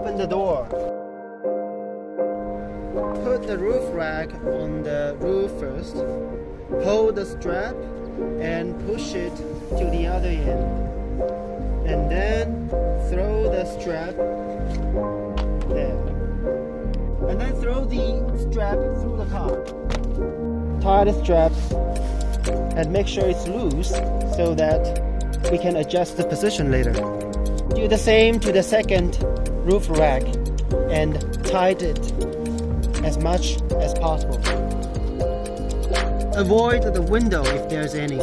Open the door. Put the roof rack on the roof first. Hold the strap and push it to the other end. And then throw the strap there. And then throw the strap through the car. Tie the strap and make sure it's loose so that we can adjust the position later. Do the same to the second roof rack and tighten it as much as possible. Avoid the window if there's any.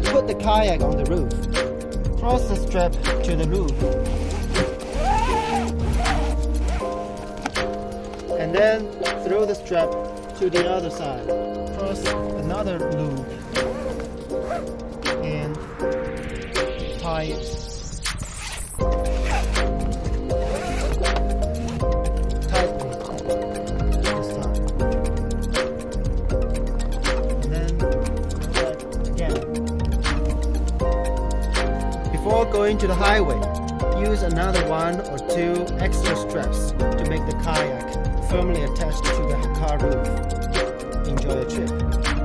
Put the kayak on the roof. Cross the strap to the loop. And then throw the strap to the other side. Cross another loop and tie it. Tightly this time. And then throw that again. Before going to the highway, use another 1 or 2 extra straps to make the kayak firmly attached to the car roof. Enjoy your trip.